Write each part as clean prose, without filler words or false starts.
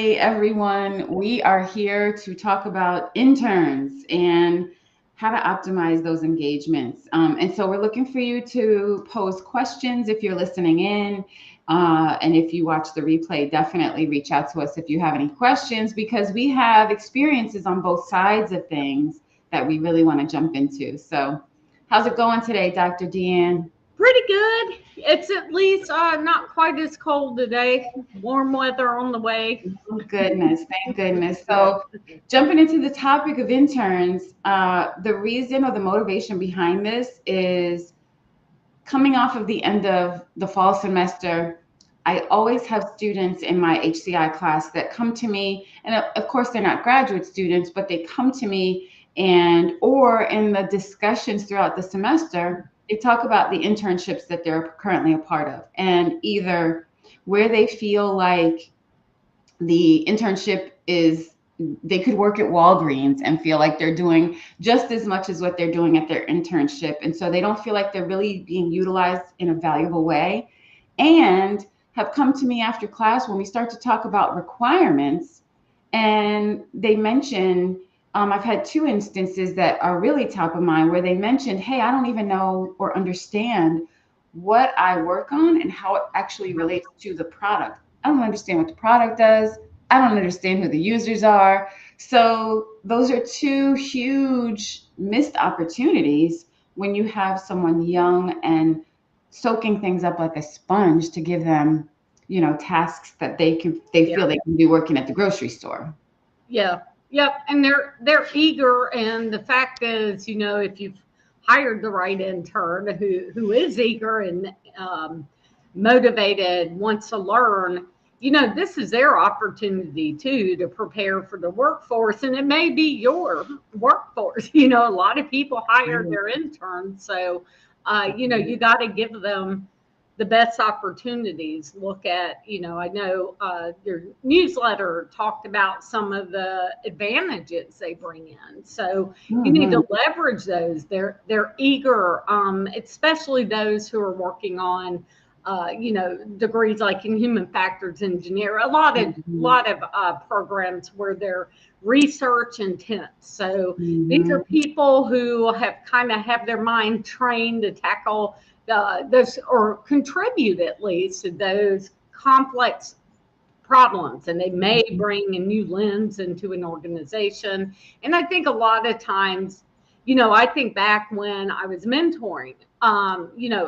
Hey everyone, we are here to talk about interns and how to optimize those engagements. And so we're looking for you to pose questions if you're listening in. And if you watch the replay, definitely reach out to us if you have any questions because we have experiences on both sides of things that we really want to jump into. So, how's it going today, Dr. Deanne? Pretty good. It's at least not quite as cold today. Warm weather on the way. Oh, goodness, thank goodness. So, jumping into the topic of interns, the reason or the motivation behind this is coming off of the end of the fall semester. I always have students in my HCI class that come to me, and of course, they're not graduate students, but they come to me and, or in the discussions throughout the semester, they talk about the internships that they're currently a part of, and either where they feel like the internship is they could work at Walgreens and feel like they're doing just as much as what they're doing at their internship. And so they don't feel like they're really being utilized in a valuable way and have come to me after class when we start to talk about requirements. And they mention, I've had two instances that are really top of mind where they mentioned, hey, I don't even know or understand what I work on and how it actually relates to the product. I don't understand what the product does. I don't understand who the users are. So those are two huge missed opportunities when you have someone young and soaking things up like a sponge to give them, tasks that they Yeah. feel they can do working at the grocery store. Yeah. Yep. And they're eager. And the fact is, if you've hired the right intern who is eager and motivated, wants to learn, this is their opportunity too to prepare for the workforce. And it may be your workforce. A lot of people hire their interns. So, you got to give them the best opportunities. Look at, I know your newsletter talked about some of the advantages they bring in. So you need Mm-hmm. to leverage those. They're eager, especially those who are working on, degrees like in human factors engineer. Mm-hmm. A lot of programs where they're research intense. So these Mm-hmm. are people who have kind of have their mind trained to tackle those or contribute at least to those complex problems, and they may bring a new lens into an organization. And I think a lot of times, I think back when I was mentoring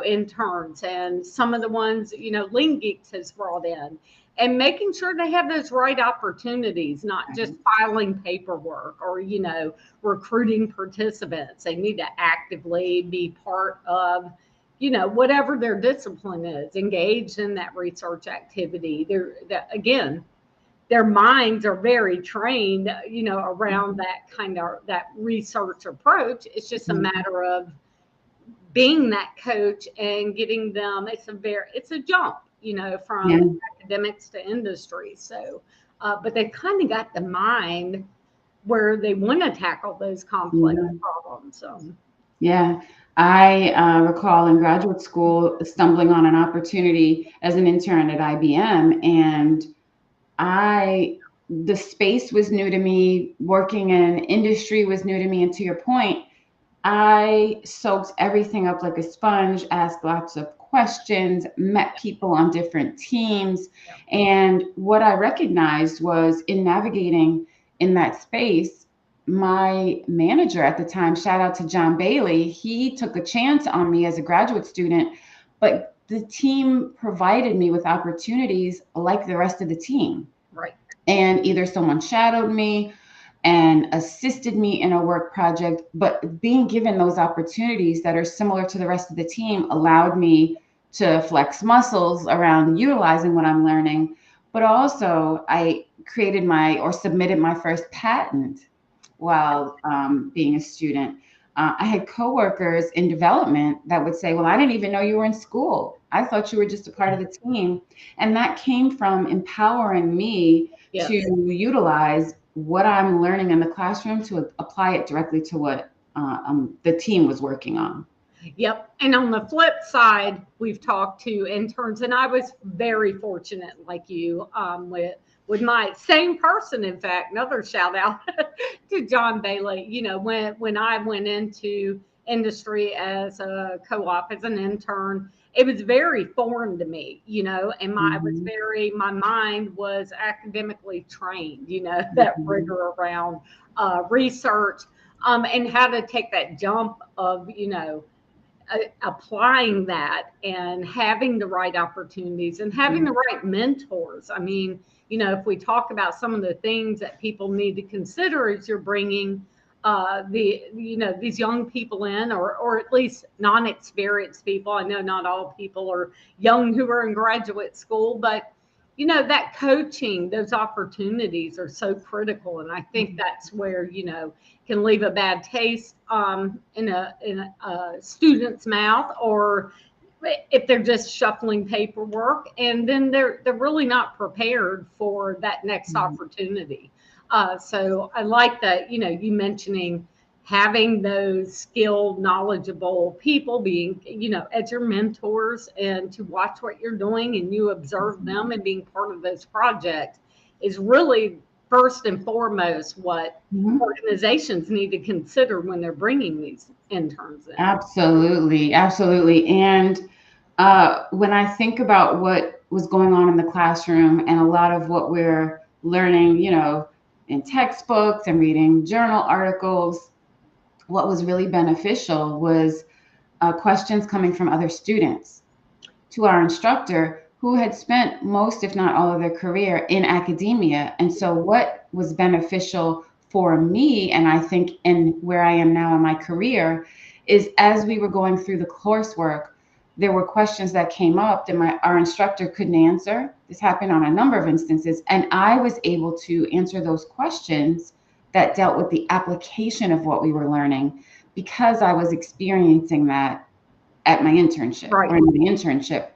interns, and some of the ones Lean Geeks has brought in, and making sure they have those right opportunities, not just filing paperwork or recruiting participants. They need to actively be part of whatever their discipline is, engaged in that research activity. Again, their minds are very trained, around that kind of that research approach. It's just a matter of being that coach and getting them. It's a jump, Yeah. from academics to industry. So, but they kind of got the mind where they want to tackle those complex Yeah. problems. So, Yeah, I recall in graduate school stumbling on an opportunity as an intern at IBM, and I the space was new to me, working in industry was new to me, and to your point, I soaked everything up like a sponge, asked lots of questions, met people on different teams, yeah, and what I recognized was in navigating in that space, my manager at the time, shout out to John Bailey, he took a chance on me as a graduate student, but the team provided me with opportunities like the rest of the team. right. And either someone shadowed me and assisted me in a work project, but being given those opportunities that are similar to the rest of the team allowed me to flex muscles around utilizing what I'm learning. But also, I created my or submitted my first patent while being a student. I had coworkers in development that would say, "Well, I didn't even know you were in school. I thought you were just a part of the team." And that came from empowering me to Yes. utilize what I'm learning in the classroom to apply it directly to what the team was working on. Yep. And on the flip side, we've talked to interns, and I was very fortunate, like you, with with my same person, in fact, another shout out to John Bailey. You know, when I went into industry as a co-op, as an intern, it was very foreign to me, you know, and Mhm. my mind was academically trained, you know, that Mhm. rigor around research, and how to take that jump of, you know, applying that and having the right opportunities and having the right mentors. I mean, you know, if we talk about some of the things that people need to consider as you're bringing you know, these young people in, or at least non-experienced people. I know not all people are young who are in graduate school, but you know, that coaching, those opportunities are so critical. And I think that's where, you know, can leave a bad taste in a student's mouth, or if they're just shuffling paperwork, and then they're really not prepared for that next Mhm. opportunity. So I like that, you know, you mentioning having those skilled, knowledgeable people being, you know, as your mentors, and to watch what you're doing and you observe them and being part of those projects is really first and foremost what Mhm. organizations need to consider when they're bringing these interns in. Absolutely, absolutely. And when I think about what was going on in the classroom and a lot of what we're learning, you know, in textbooks and reading journal articles, what was really beneficial was questions coming from other students to our instructor who had spent most, if not all, of their career in academia. And so, what was beneficial for me, and I think in where I am now in my career, is as we were going through the coursework, there were questions that came up that our instructor couldn't answer. This happened on a number of instances, and I was able to answer those questions that dealt with the application of what we were learning because I was experiencing that at my internship or Right. in the internship.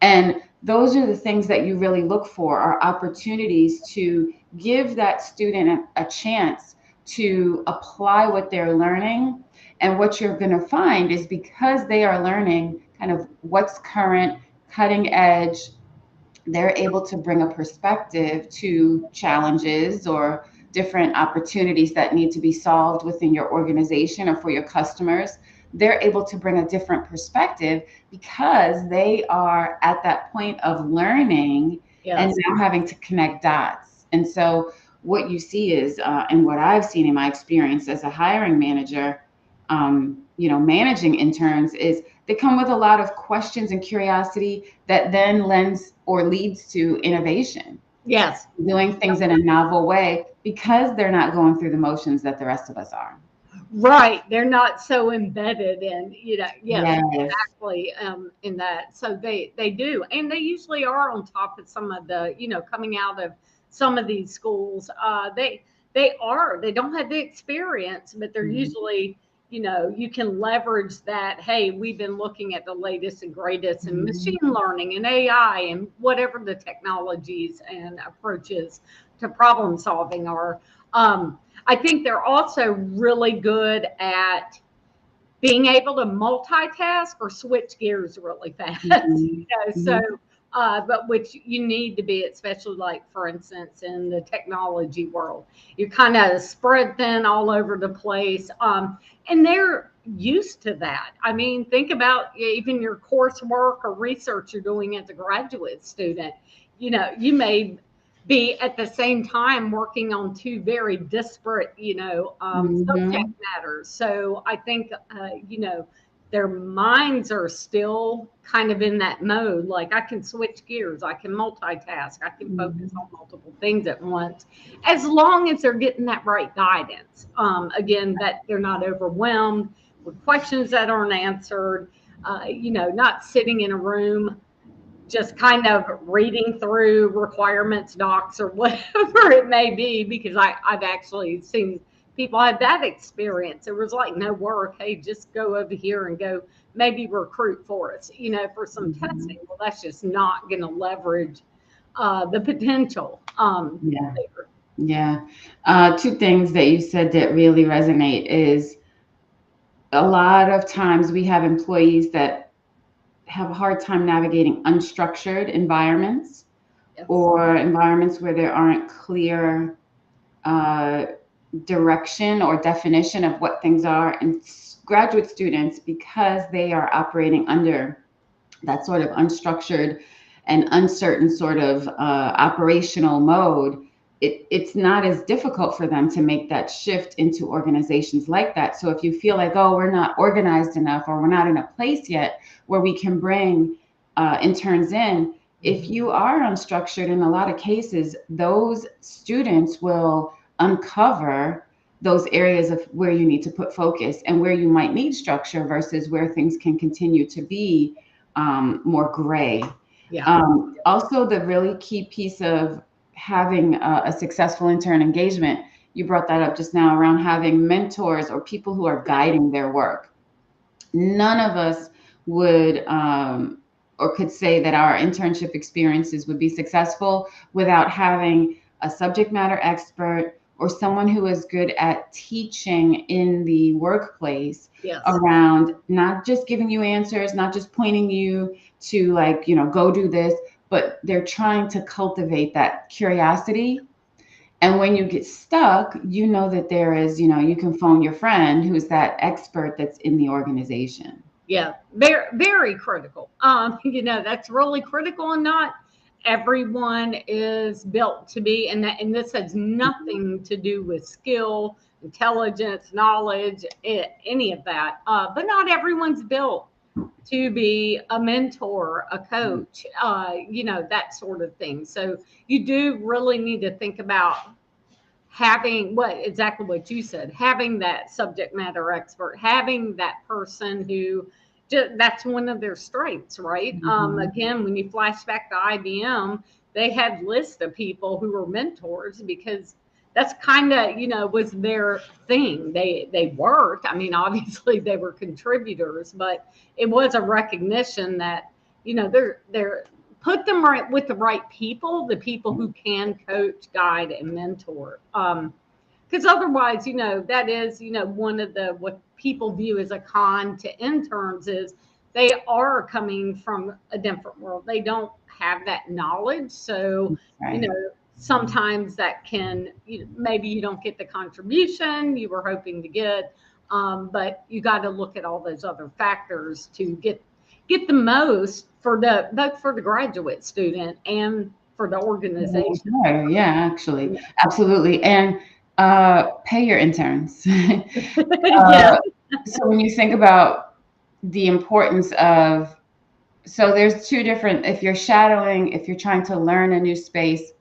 And those are the things that you really look for are opportunities to give that student a chance to apply what they're learning. And what you're going to find is because they are learning kind of what's current, cutting edge, they're able to bring a perspective to challenges or different opportunities that need to be solved within your organization or for your customers. They're able to bring a different perspective because they are at that point of learning and Yes. now having to connect dots. And so, what you see is, and what I've seen in my experience as a hiring manager, you know, managing interns, is they come with a lot of questions and curiosity that then lends or leads to innovation, Yes. doing things in a novel way because they're not going through the motions that the rest of us are. Right. They're not so embedded in, you know, yes, Yes. exactly, in that. So they do. And they usually are on top of some of the, you know, coming out of some of these schools. They don't have the experience, but they're Mhm. usually, you know, you can leverage that. Hey, we've been looking at the latest and greatest in machine Mhm. learning and AI and whatever the technologies and approaches to problem solving are. I think they're also really good at being able to multitask or switch gears really fast. Mhm. You know, so Mhm. but which you need to be, especially like for instance in the technology world, you're kind of spread thin all over the place, and they're used to that. I mean, think about even your coursework or research you're doing as a graduate student. You know, you may be at the same time working on two very disparate, you know, subject Mhm. matters. So I think, you know, their minds are still kind of in that mode. Like I can switch gears, I can multitask, I can focus Mhm. on multiple things at once, as long as they're getting that right guidance. Again, that they're not overwhelmed with questions that aren't answered. You know, not sitting in a room just kind of reading through requirements docs or whatever it may be, because I've actually seen people have that experience. It was like no work. Hey, just go over here and go maybe recruit for us, you know, for some Mhm. testing. Well, that's just not going to leverage the potential Yeah. there. Yeah. Two things that you said that really resonate is a lot of times we have employees that have a hard time navigating unstructured environments Yes. or environments where there aren't clear uh, direction or definition of what things are. And graduate students, because they are operating under that sort of unstructured and uncertain sort of operational mode, it's not as difficult for them to make that shift into organizations like that. So if you feel like, oh, we're not organized enough, or we're not in a place yet where we can bring interns in, if you are unstructured, in a lot of cases, those students will uncover those areas of where you need to put focus and where you might need structure versus where things can continue to be more gray. Yeah. Also, the really key piece of having a successful intern engagement, you brought that up just now, around having mentors or people who are guiding their work. None of us would or could say that our internship experiences would be successful without having a subject matter expert or someone who is good at teaching in the workplace Yes. around not just giving you answers, not just pointing you to, like, go do this, but they're trying to cultivate that curiosity. And when you get stuck, you know that there is, you can phone your friend who's that expert that's in the organization. Yeah, very, very critical. That's really critical, and not everyone is built to be. And this has nothing to do with skill, intelligence, knowledge, any of that. But not everyone's built to be a mentor, a coach, that sort of thing. So you do really need to think about having exactly what you said, having that subject matter expert, having that person who that's one of their strengths, right? Again, when you flash back to IBM, they had lists of people who were mentors because that's kind of was their thing. They worked. I mean, obviously they were contributors, but it was a recognition that they're put them right with the right people, the people who can coach, guide, and mentor. Because otherwise, that is, one of the what people view as a con to interns is they are coming from a different world. They don't have that knowledge, so Right. sometimes that can maybe you don't get the contribution you were hoping to get, but you got to look at all those other factors to get the most for both for the graduate student and for the organization. Yeah, yeah, actually, absolutely. And pay your interns. Yeah. So when you think about the importance of, so there's two different, if you're shadowing, if you're trying to learn a new space,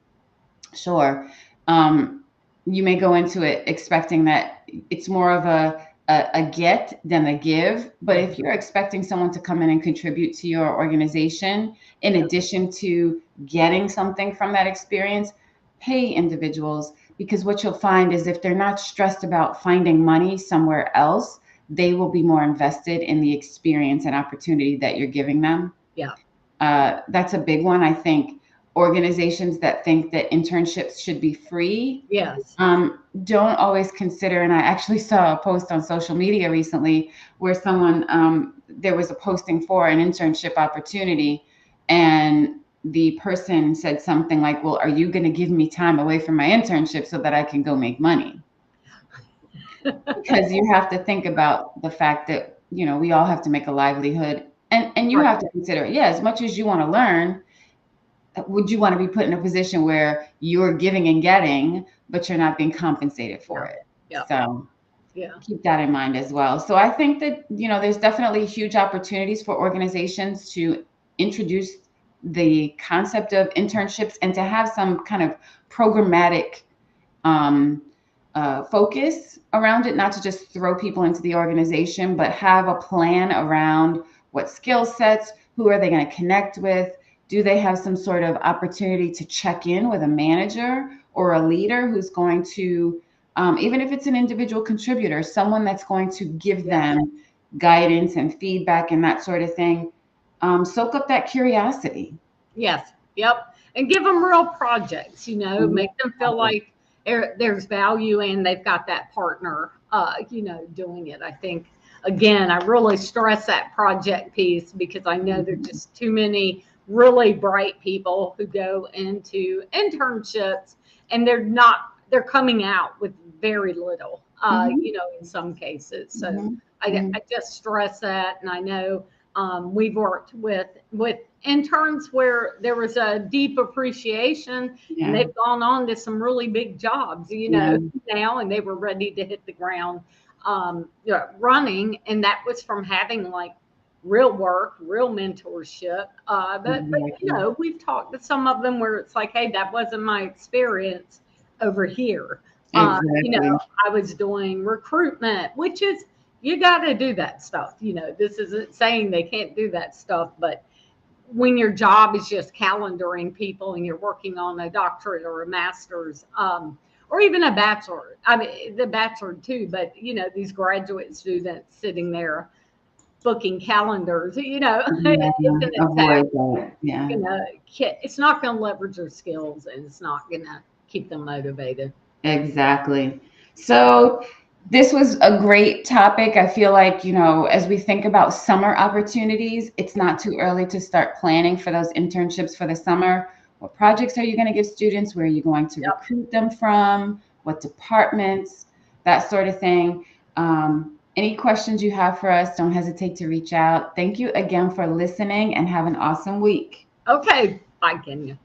sure. You may go into it expecting that it's more of a get than a give. But if you're expecting someone to come in and contribute to your organization, in addition to getting something from that experience, pay individuals, because what you'll find is if they're not stressed about finding money somewhere else, they will be more invested in the experience and opportunity that you're giving them. Yeah. That's a big one. I think organizations that think that internships should be free Yes. don't always consider. And I actually saw a post on social media recently where someone, there was a posting for an internship opportunity, and the person said something like, well, are you going to give me time away from my internship so that I can go make money? Because you have to think about the fact that, we all have to make a livelihood. And you Right. have to consider, yeah, as much as you want to learn, would you want to be put in a position where you're giving and getting, but you're not being compensated for it? Yeah. So Yeah. keep that in mind as well. So I think that, there's definitely huge opportunities for organizations to introduce the concept of internships and to have some kind of programmatic um, focus around it, not to just throw people into the organization, but have a plan around what skill sets, who are they going to connect with? Do they have some sort of opportunity to check in with a manager or a leader who's going to, even if it's an individual contributor, someone that's going to give them guidance and feedback and that sort of thing? Soak up that curiosity. Yes. Yep. And give them real projects, make them feel like there's value and they've got that partner, doing it. I think, again, I really stress that project piece because I know there's just too many really bright people who go into internships and they're coming out with very little, Mhm. you know, in some cases. So Mhm. I just stress that. And I know we've worked with interns where there was a deep appreciation and Yeah. they've gone on to some really big jobs, you Yeah. know, now, and they were ready to hit the ground running. And that was from having like real work, real mentorship. But you Exactly. know, we've talked to some of them where it's like, hey, that wasn't my experience over here. You know, Exactly. I was doing recruitment, which is you got to do that stuff. You know, this isn't saying they can't do that stuff, but when your job is just calendaring people and you're working on a doctorate or a master's, or even a bachelor, I mean, the bachelor too, but you know, these graduate students sitting there booking calendars, you know, Yeah. it's an attack. Avoid that. Yeah. It's not going to leverage their skills and it's not going to keep them motivated. Exactly. So this was a great topic. I feel like, as we think about summer opportunities, it's not too early to start planning for those internships for the summer. What projects are you going to give students? Where are you going to Yep. recruit them from? What departments? That sort of thing. Any questions you have for us, don't hesitate to reach out. Thank you again for listening and have an awesome week. Okay. Bye, Kenya.